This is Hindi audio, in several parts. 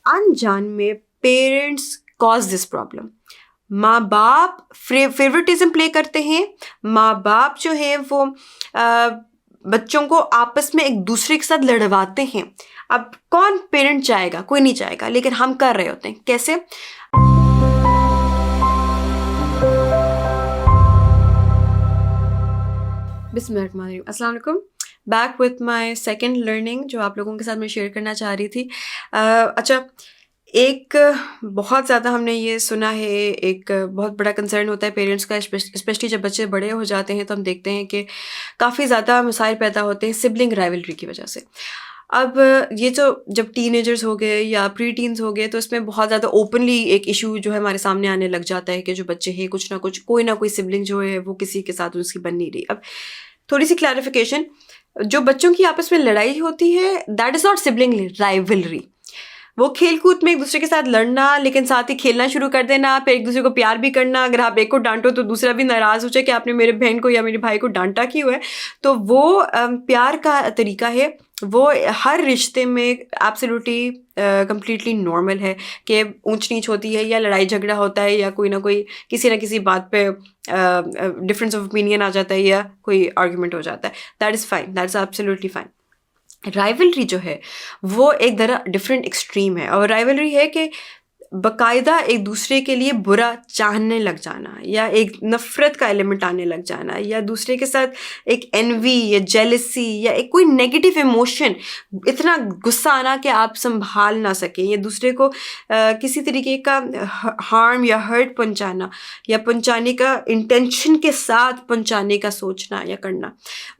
अनजान में पेरेंट्स कॉज दिस प्रॉब्लम। माँ बाप फेवरेटिज्म प्ले करते हैं। माँ बाप जो है वो बच्चों को आपस में एक दूसरे के साथ लड़वाते हैं। अब कौन पेरेंट चाहेगा? कोई नहीं चाहेगा, लेकिन हम कर रहे होते हैं। कैसे? बिस्मिल्लाहिर्रहमानिर्रहीम। अस्सलाम वालेकुम। Back with my second learning जो आप लोगों के साथ मैं शेयर करना चाह रही थी। अच्छा, एक बहुत ज़्यादा हमने ये सुना है, एक बहुत बड़ा कंसर्न होता है पेरेंट्स का, स्पेशली जब बच्चे बड़े हो जाते हैं तो हम देखते हैं कि काफ़ी ज़्यादा मसाइल पैदा होते हैं सिबलिंग राइवलरी की वजह से। अब ये जो जब टीनेजर्स हो गए या प्री टीन्स हो गए तो इसमें बहुत ज़्यादा ओपनली एक इशू जो है हमारे सामने आने लग जाता है कि जो बच्चे हैं कुछ ना कुछ, कोई ना कोई सिबलिंग जो है वो किसी के साथ उसकी बन नहीं रही। अब थोड़ी सी क्लैरिफिकेशन, जो बच्चों की आपस में लड़ाई होती है that is not sibling rivalry. वो खेल कूद में एक दूसरे के साथ लड़ना, लेकिन साथ ही खेलना शुरू कर देना, फिर एक दूसरे को प्यार भी करना। अगर आप एक को डांटो तो दूसरा भी नाराज़ हो जाए कि आपने मेरे बहन को या मेरे भाई को डांटा क्यों है। तो वो प्यार का तरीका है, वो हर रिश्ते में एब्सोल्युटली कम्प्लीटली नॉर्मल है कि ऊंच नीच होती है या लड़ाई झगड़ा होता है या कोई ना कोई किसी ना किसी बात पे डिफरेंस ऑफ ओपिनियन आ जाता है या कोई आर्ग्यूमेंट हो जाता है। That is fine, that is absolutely fine. Rivalry जो है वो एक तरह डिफरेंट एक्सट्रीम है, और राइवलरी है कि बाकायदा एक दूसरे के लिए बुरा चाहने लग जाना या एक नफ़रत का एलिमेंट आने लग जाना या दूसरे के साथ एक एनवी या जेलसी या एक कोई नेगेटिव इमोशन, इतना गुस्सा आना कि आप संभाल ना सकें या दूसरे को किसी तरीके का हार्म या हर्ट पहुंचाना या पहुंचाने का इंटेंशन के साथ पहुंचाने का सोचना या करना,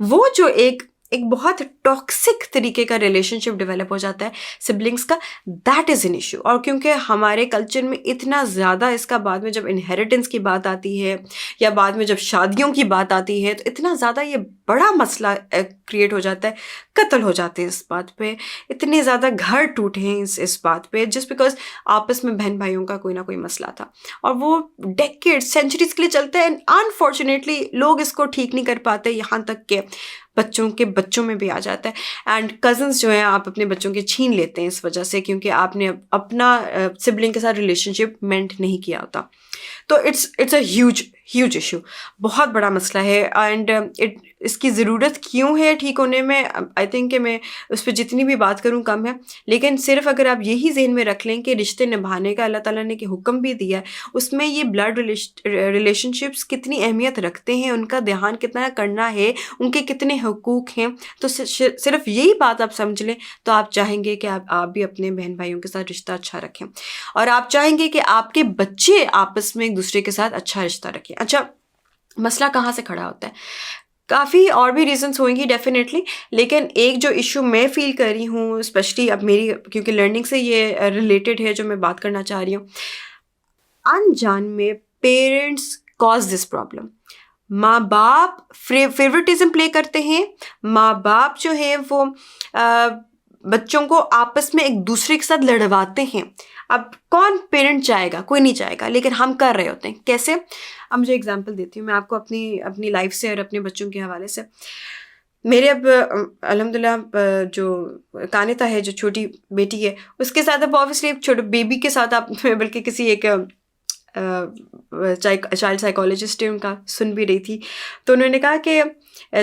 वो जो एक बहुत टॉक्सिक तरीके का रिलेशनशिप डेवलप हो जाता है सिबलिंग्स का, दैट इज़ एन इशू। और क्योंकि हमारे कल्चर में इतना ज़्यादा इसका बाद में जब इनहेरिटेंस की बात आती है या बाद में जब शादियों की बात आती है तो इतना ज़्यादा ये बड़ा मसला क्रिएट हो जाता है, कत्ल हो जाते हैं इस बात पे, इतने ज़्यादा घर टूटे हैं इस बात पे, जस्ट बिकॉज आपस में बहन भाइयों का कोई ना कोई मसला था और वो डेकेड्स सेंचुरीज के लिए चलता है। अनफॉर्चुनेटली लोग इसको ठीक नहीं कर पाते, यहाँ तक के बच्चों के बच्चों में भी आ जाता है। एंड कज़न्स जो हैं आप अपने बच्चों के छीन लेते हैं इस वजह से, क्योंकि आपने अपना सिबलिंग के साथ रिलेशनशिप मेंट नहीं किया होता। तो इट्स अ ह्यूज इशू, बहुत बड़ा मसला है। एंड इसकी ज़रूरत क्यों है ठीक होने में, आई थिंक कि मैं उस पर जितनी भी बात करूँ कम है। लेकिन सिर्फ अगर आप यही ज़हन में रख लें कि रिश्ते निभाने का अल्लाह ताला ने कि हुक्म भी दिया है, उसमें ये ब्लड रिलेशनशिप्स कितनी अहमियत रखते हैं, उनका ध्यान कितना करना है, उनके कितने हुकूक हैं, तो सिर्फ यही बात आप समझ लें तो आप चाहेंगे कि आप भी अपने बहन भाइयों के साथ रिश्ता अच्छा रखें और आप चाहेंगे कि आपके बच्चे आपस में एक दूसरे के साथ अच्छा रिश्ता रखें। अच्छा, मसला कहाँ से खड़ा होता है? काफ़ी और भी रीजंस होंगी डेफिनेटली, लेकिन एक जो इशू मैं फील कर रही हूँ, स्पेशली अब मेरी क्योंकि लर्निंग से ये रिलेटेड है जो मैं बात करना चाह रही हूँ, अनजान में पेरेंट्स कॉज दिस प्रॉब्लम। माँ बाप फेवरेटिज्म प्ले करते हैं। माँ बाप जो है वो बच्चों को आपस में एक दूसरे के साथ लड़वाते हैं। अब कौन पेरेंट चाहेगा? कोई नहीं चाहेगा, लेकिन हम कर रहे होते हैं। कैसे? अब मुझे एग्जांपल देती हूँ मैं आपको अपनी लाइफ से और अपने बच्चों के हवाले से। मेरे अब अल्हम्दुलिल्लाह जो कानिता है, जो छोटी बेटी है, उसके साथ अब ऑब्वियसली एक छोटे बेबी के साथ आप बल्कि किसी एक चाइल्ड साइकोलॉजिस्ट है उनका सुन भी रही थी, तो उन्होंने कहा कि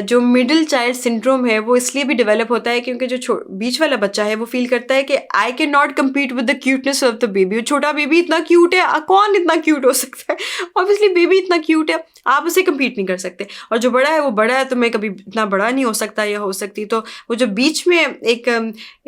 जो मिडिल चाइल्ड सिंड्रोम है वो इसलिए भी डेवलप होता है क्योंकि जो बीच वाला बच्चा है वो फील करता है कि I can not compete with the cuteness of the baby. छोटा बेबी इतना क्यूट है, कौन इतना क्यूट हो सकता है? ऑब्वियसली बेबी इतना क्यूट है, आप उसे कम्पीट नहीं कर सकते। और जो बड़ा है वो बड़ा है, तो मैं कभी इतना बड़ा नहीं हो सकता या हो सकती। तो वो जो बीच में एक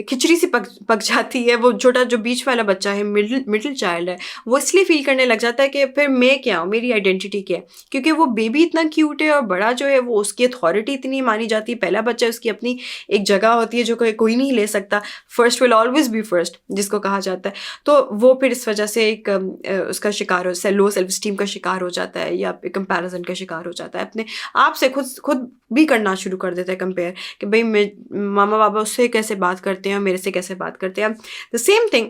खिचड़ी सी पक जाती है, वो छोटा जो बीच वाला बच्चा है, मिडिल चाइल्ड है, वो इसलिए फील करने लग जाता है कि फिर मैं क्या हूँ, मेरी आइडेंटिटी क्या है, क्योंकि वो बेबी इतना क्यूट है और बड़ा जो है वो उसकी अथॉरिटी इतनी मानी जाती है। पहला बच्चा, उसकी अपनी एक जगह होती है जो कोई नहीं ले सकता। First will always be first जिसको कहा जाता है। तो वो फिर इस वजह से एक उसका शिकार हो, लो सेल्फ स्टीम का शिकार हो जाता है या कंपैरिजन का शिकार हो जाता है। अपने आप से खुद भी करना शुरू कर देता है कंपेयर कि भाई मामा बाबा उससे कैसे बात करते हैं और मेरे से कैसे बात करते हैं। द सेम थिंग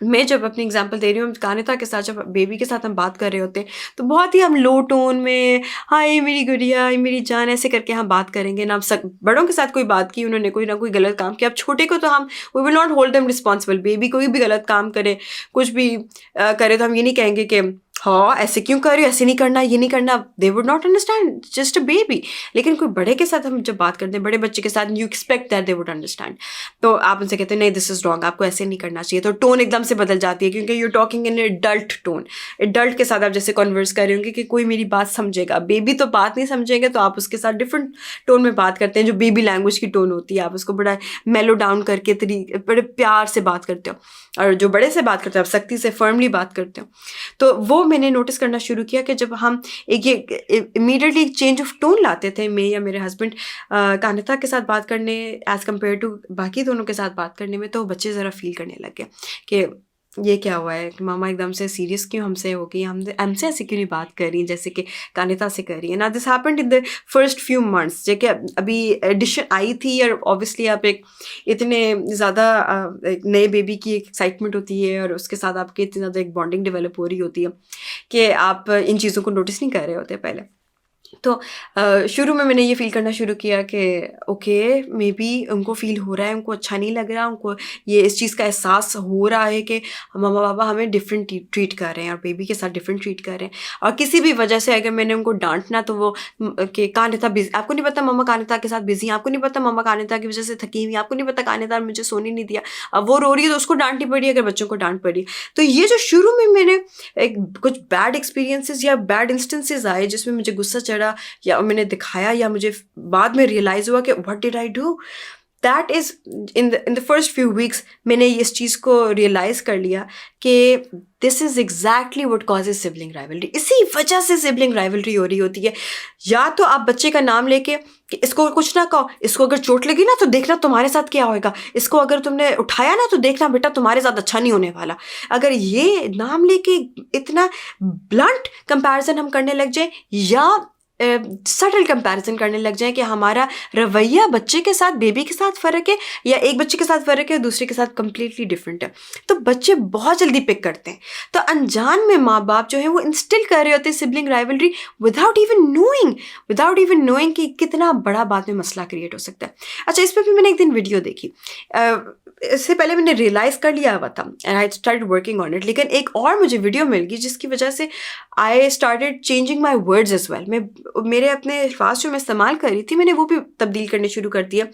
मैं जब अपनी एग्जांपल दे रही हूँ, कानिता के साथ जब बेबी के साथ हम बात कर रहे होते हैं तो बहुत ही हम लो टोन में हाय मेरी गुड़िया, हाय मेरी जान, ऐसे करके हम बात करेंगे ना। सब बड़ों के साथ कोई बात की, उन्होंने कोई ना कोई गलत काम किया, अब छोटे को तो हम we will not hold them responsible. Baby कोई भी गलत काम करे, कुछ भी करे, तो हम ये नहीं कहेंगे कि हाँ ऐसे क्यों कर रही हो, ऐसे नहीं करना, ये नहीं करना। They would not understand, just a baby. लेकिन कोई बड़े के साथ हम जब बात करते हैं, बड़े बच्चे के साथ, you expect that they would understand. तो आप उनसे कहते हैं नहीं दिस इज रॉन्ग, आपको ऐसे नहीं करना चाहिए, तो टोन एकदम से बदल जाती है, क्योंकि you talking in adult tone. Adult के साथ आप जैसे कन्वर्स कर रहे होंगे कि कोई मेरी बात समझेगा। बेबी तो बात नहीं समझेंगे, तो आप उसके साथ डिफरेंट टोन में बात करते हैं, जो बेबी लैंग्वेज की टोन होती है। आप उसको बड़ा मेलो डाउन करके बड़े प्यार से बात करते हो, और जो बड़े से बात करते हो आप सख्ती से, फर्मली बात करते हो। तो वो मैंने नोटिस करना शुरू किया कि जब हम एक ये इमीडिएटली चेंज ऑफ टोन लाते थे, मैं या मेरे हस्बैंड कानिता के साथ बात करने एज़ कम्पेयर टू बाकी दोनों के साथ बात करने में, तो बच्चे ज़रा फील करने लग गए कि ये क्या हुआ है कि मामा एकदम से सीरियस क्यों हमसे हो गई, हमसे ऐसे क्यों नहीं बात कर रही जैसे कि कानिता से कर रही है ना। This happened in the first few months, जो कि अभी एडिशन आई थी, और ऑब्वियसली आप एक इतने ज़्यादा एक नए बेबी की एक एक्साइटमेंट होती है, और उसके साथ आपकी इतनी ज़्यादा एक बॉन्डिंग डेवलप हो रही होती है कि आप इन चीज़ों को नोटिस नहीं कर रहे होते पहले। तो शुरू में मैंने ये फ़ील करना शुरू किया कि ओके मे बी उनको फ़ील हो रहा है, उनको अच्छा नहीं लग रहा, उनको ये इस चीज़ का एहसास हो रहा है कि मम्मा पापा हमें डिफरेंट ट्रीट कर रहे हैं, और बेबी के साथ डिफरेंट ट्रीट कर रहे हैं। और किसी भी वजह से अगर मैंने उनको डांटना, तो वो कि कानिता बिजी, आपको नहीं पता मम्मा कानिता के साथ बिजी हैं, आपको नहीं पता मम्मा कानिता की वजह से थकी हुई, आपको नहीं पता कानिता मुझे सोने नहीं दिया। अब वो रो रही है तो उसको डांटनी पड़ी, अगर बच्चों को डांट पड़ी। तो ये जो शुरू में मैंने एक कुछ बैड एक्सपीरियंसेस या बैड इंस्टेंसेस आए जिसमें मुझे गुस्सा चढ़ा, या मैंने दिखाया, या मुझे बाद में रियलाइज़ हुआ कि what did I do, that is in the first few weeks मैंने इस चीज़ को रियलाइज़ कर लिया कि this is exactly what causes sibling rivalry. इसी वजह से सिबलिंग राइवलरी हो रही होती है। या तो आप बच्चे का नाम लेके कि इसको कुछ ना कहो, इसको अगर चोट लगी ना तो देखना तुम्हारे साथ क्या होएगा, इसको अगर तुमने उठाया ना तो देखना बेटा तुम्हारे साथ अच्छा नहीं होने वाला। अगर ये नाम लेके इतना ब्लंट कंपैरिजन हम करने लग जाए, या सटल कंपैरिजन करने लग जाए कि हमारा रवैया बच्चे के साथ, बेबी के साथ फ़र्क है, या एक बच्चे के साथ फ़र्क है दूसरे के साथ कम्प्लीटली डिफरेंट है, तो बच्चे बहुत जल्दी पिक करते हैं। तो अनजान में माँ बाप जो है वो इंस्टिल कर रहे होते हैं sibling rivalry without even knowing कि कितना बड़ा बाद में मसला क्रिएट हो सकता है। अच्छा, इस पर भी मैंने एक दिन वीडियो देखी, इससे पहले मैंने रियलाइज़ कर लिया हुआ था and I started working on it, लेकिन एक और मुझे वीडियो मिल गई जिसकी वजह से I started changing my words as well. मैं मेरे अपने अल्फाज जो मैं इस्तेमाल कर रही थी, मैंने वो भी तब्दील करने शुरू कर दिया।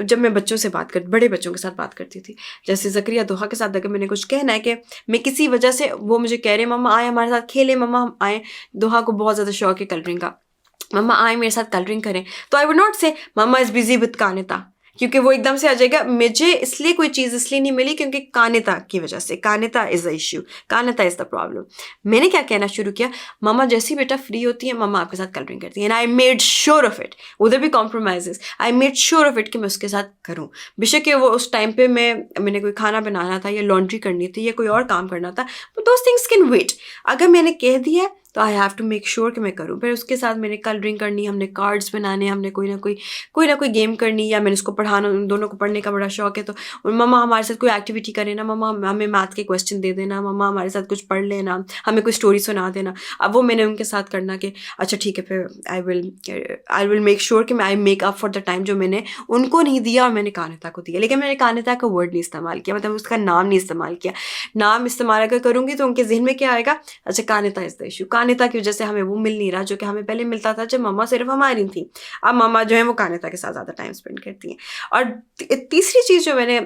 जब मैं बच्चों से बात कर, बड़े बच्चों के साथ बात करती थी, जैसे ज़करिया दोहा के साथ, अगर मैंने कुछ कहना है कि मैं किसी वजह से, वो मुझे कह रहे हैं मम्मा आए हमारे साथ खेलें, मम्मा हम आए, दोहा को बहुत ज़्यादा शौक है कलरिंग का, मम्मा आए मेरे साथ कलरिंग करें, तो आई वुड नॉट से मम्मा इज़ बिजी विद कानिता, क्योंकि वो एकदम से आ जाएगा मुझे इसलिए कोई चीज़ इसलिए नहीं मिली क्योंकि कानिता की वजह से, कानिता इज़ द इश्यू, कानिता इज़ द प्रॉब्लम। मैंने क्या कहना शुरू किया, मम्मा जैसी बेटा फ्री होती है मम्मा आपके साथ कलरिंग करती है, and I made sure of it. उधर भी compromises, I made sure of it कि मैं उसके साथ करूँ, बेशक वो उस टाइम पे मैंने कोई खाना बनाना था, या लॉन्ड्री करनी थी, या कोई और काम करना था, तो दोज थिंग्स कैन वेट। अगर मैंने कह दिया तो I have to make sure कि मैं करूँ। फिर उसके साथ मैंने कलरिंग करनी, हमने कार्ड्स बनाने, हमने कोई ना कोई गेम करनी, या मैंने उसको पढ़ाना, उन दोनों को पढ़ने का बड़ा शौक है, तो मम्मा हमारे साथ कोई एक्टिविटी करे ना, मम्मा हमें मैथ के क्वेश्चन दे देना, मम्मा हमारे साथ कुछ पढ़ लेना, हमें कोई स्टोरी सुना देना। अब वो मैंने उनके साथ करना कि अच्छा ठीक है, फिर आई विल मेक श्योर कि मैं I make up for the time जो मैंने उनको नहीं दिया और मैंने कानिता को दिया। लेकिन मैंने कानिता का वर्ड नहीं इस्तेमाल किया, मतलब उसका नाम नहीं इस्तेमाल किया। नाम इस्तेमाल अगर करूँगी तो उनके जहन में क्या आएगा, अच्छा कानिता इज़ द इशू, कानिता की वजह से हमें वो मिल नहीं रहा जो कि हमें पहले मिलता था जब मम्मा सिर्फ हमारी थी। अब मम्मा जो है वो कानिता के साथ ज़्यादा टाइम स्पेंड करती हैं। और तीसरी चीज़ जो मैंने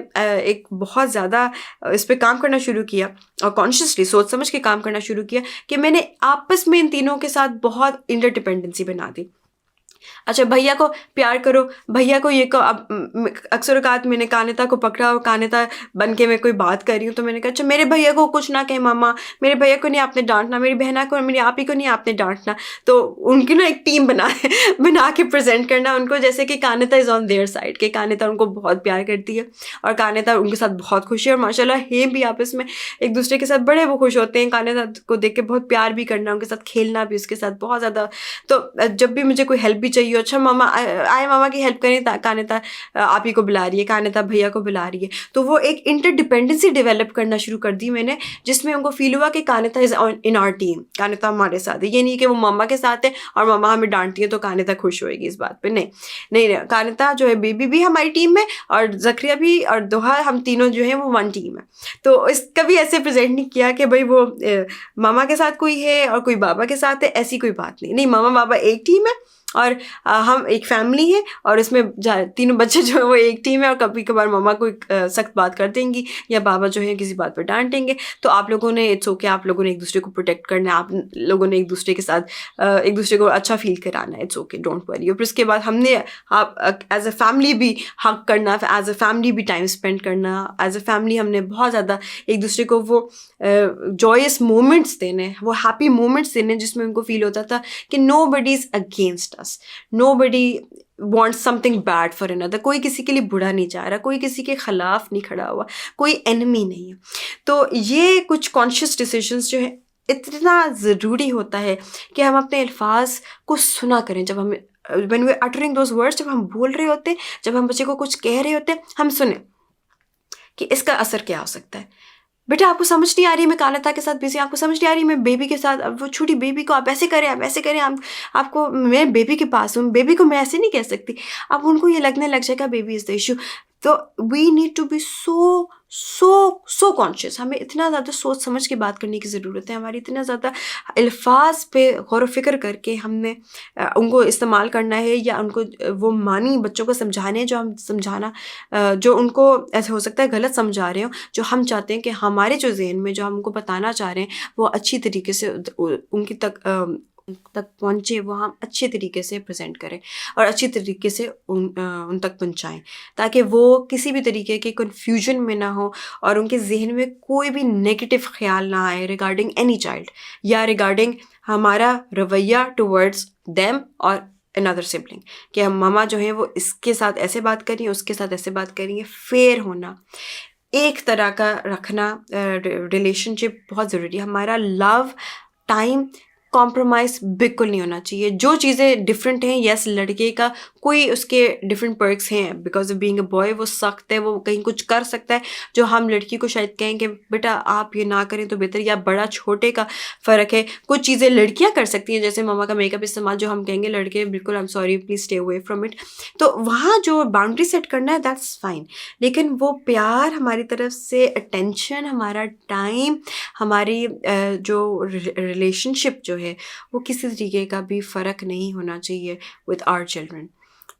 एक बहुत ज़्यादा इस पर काम करना शुरू किया, और कॉन्शियसली सोच समझ के काम करना शुरू किया, कि मैंने आपस में इन तीनों के साथ बहुत इंटरडिपेंडेंसी बना दी। अच्छा, भैया को प्यार करो, भैया को ये को, अब अक्सर औकात मैंने कानिता को पकड़ा और कानिता बन के मैं कोई बात कर रही हूँ, तो मैंने कहा अच्छा मेरे भैया को कुछ ना कहे मम्मा, मेरे भैया को नहीं आपने डांटना, मेरी बहना को, मेरी आप ही को नहीं आपने डांटना। तो उनकी ना एक टीम बना के प्रेजेंट करना उनको, जैसे कि कानिता इज़ ऑन देयर साइड, कि कानिता उनको बहुत प्यार करती है और कानिता उनके साथ बहुत खुश है, और माशाल्लाह है भी आपस में एक दूसरे के साथ बड़े वो खुश होते हैं। कानिता को देख के बहुत प्यार भी करना, उनके साथ खेलना भी उसके साथ बहुत ज़्यादा। तो जब भी मुझे कोई हेल्प भी भी चाहिए हो, अच्छा मामा आए मामा की हेल्प करें, कानिता आप ही को बुला रही है, कानिता भैया को बुला रही है। तो वो एक इंटरडिपेंडेंसी डेवलप करना शुरू कर दी मैंने, जिसमें उनको फील हुआ कि कानिता इज़ इन आवर टीम, कानिता हमारे साथ है। ये नहीं कि वो मामा के साथ है और मामा हमें डांटती है तो कानिता खुश होएगी इस बात पे, नहीं नहीं नहीं, कानिता जो है बेबी भी हमारी टीम में और जक्रिया भी और दोहा, हम तीनों जो हैं वो वन टीम है। तो इस कभी ऐसे प्रेजेंट नहीं किया कि भाई वो मामा के साथ कोई है और कोई बाबा के साथ है, ऐसी कोई बात नहीं। नहीं, मामा बाबा एक टीम है और हम एक फैमिली है और इसमें तीनों बच्चे जो है वो एक टीम है। और कभी कभार मामा कोई सख्त बात कर देंगी या बाबा जो है किसी बात पर डांट देंगे, तो आप लोगों ने इट्स ओके, आप लोगों ने एक दूसरे को प्रोटेक्ट करना है, आप लोगों ने एक दूसरे के साथ एक दूसरे को अच्छा फील कराना है, इट्स ओके, डोंट वरी। और फिर उसके बाद हमने आप एज अ फैमिली भी हक करना, एज अ फैमिली भी टाइम स्पेंड करना, एज अ फैमिली हमने बहुत ज़्यादा एक दूसरे को वो जॉयस मोमेंट्स देने, वो हैप्पी मोमेंट्स देने जिसमें उनको फील होता था कि nobody is against us, nobody wants something bad for another, कोई किसी के लिए बुरा नहीं चाह रहा, कोई किसी के ख़िलाफ़ नहीं खड़ा हुआ, कोई एनिमी नहीं है। तो ये कुछ कॉन्शियस डिसीजंस जो है इतना ज़रूरी होता है कि हम अपने अल्फाज को सुना करें। जब हम when we're uttering those words, जब हम बोल रहे होते, जब हम बच्चे को कुछ कह रहे होते, हम सुने कि इसका असर क्या हो सकता है। बेटा आपको समझ नहीं आ रही, मैं कानिता के साथ बिजी, आपको समझ नहीं आ रही, मैं बेबी के साथ, अब वो छोटी बेबी को आप ऐसे करें, आप ऐसे करें, आपको, मैं बेबी के पास हूँ, बेबी को मैं ऐसे नहीं कह सकती। अब उनको ये लगने लग जाएगा बेबी इज़ द इशू। तो we need to be so so so conscious, हमें इतना ज़्यादा सोच समझ के बात करने की ज़रूरत है, हमारी इतना ज़्यादा अल्फाज पे गौर व फिक्र करके हमने उनको इस्तेमाल करना है, या उनको वो मानी बच्चों को समझाने, जो हम समझाना जो उनको ऐसे हो सकता है गलत समझा रहे हो, जो हम चाहते हैं कि हमारे जो ज़हन में जो हम उनको बताना चाह रहे हैं वो अच्छी तरीके से उनकी तक पहुँचे, वो हम अच्छे तरीके से प्रेजेंट करें और अच्छी तरीके से उन तक पहुँचाएँ, ताकि वो किसी भी तरीके के कन्फ्यूजन में ना हो और उनके जहन में कोई भी नेगेटिव ख्याल ना आए रिगार्डिंग एनी चाइल्ड या रिगार्डिंग हमारा रवैया टुवर्ड्स देम और अनदर सिबलिंग, कि हम मामा जो है वो इसके साथ ऐसे बात करेंगे, उसके साथ ऐसे बात करेंगे। फेयर होना, एक तरह का रखना रिलेशनशिप बहुत ज़रूरी है। हमारा लव टाइम कॉम्प्रोमाइज़ बिल्कुल नहीं होना चाहिए। जो चीज़ें डिफरेंट हैं, यस लड़के का कोई उसके डिफरेंट पर्क्स हैं, because of being a boy वो सख्त है, वो कहीं कुछ कर सकता है जो हम लड़की को शायद कहें कि बेटा आप ये ना करें तो बेहतर, या बड़ा छोटे का फ़र्क है। कुछ चीज़ें लड़कियां कर सकती हैं, जैसे मामा का मेकअप इस्तेमाल, जो हम कहेंगे लड़के बिल्कुल I am sorry please stay away from it. तो वहाँ जो बाउंड्री सेट करना है दैट्स फाइन, लेकिन वो प्यार हमारी तरफ से, अटेंशन, हमारा टाइम, हमारी जो रिलेशनशिप जो है वो किसी तरीके का भी फ़र्क नहीं होना चाहिए विद आवर चिल्ड्रन,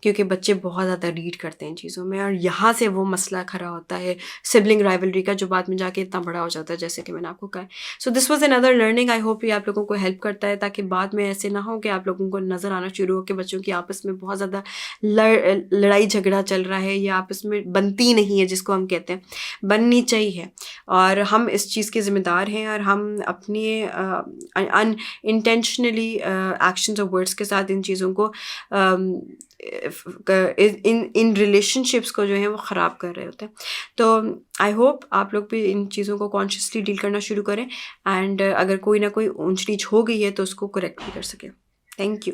क्योंकि बच्चे बहुत ज़्यादा रीड करते हैं चीज़ों में और यहाँ से वो मसला खड़ा होता है सिबलिंग राइवलरी का, जो बाद में जाके इतना बड़ा हो जाता है, जैसे कि मैंने आपको कहा। So this was another learning. I hope ये आप लोगों को हेल्प करता है, ताकि बाद में ऐसे ना हो कि आप लोगों को नज़र आना शुरू हो कि बच्चों की आपस में बहुत ज़्यादा लड़ाई झगड़ा चल रहा है या आपस में बनती नहीं है, जिसको हम कहते हैं बननी चाहिए। और हम इस चीज़ के ज़िम्मेदार हैं और हम अपने अनइंटेंशनली एक्शंस और वर्ड्स के साथ इन चीज़ों को इन रिलेशनशिप्स को जो है वो ख़राब कर रहे होते हैं। तो आई होप आप लोग भी इन चीज़ों को कॉन्शियसली डील करना शुरू करें, एंड अगर कोई ना कोई ऊंच नीच हो गई है तो उसको करेक्ट भी कर सकें। Thank you.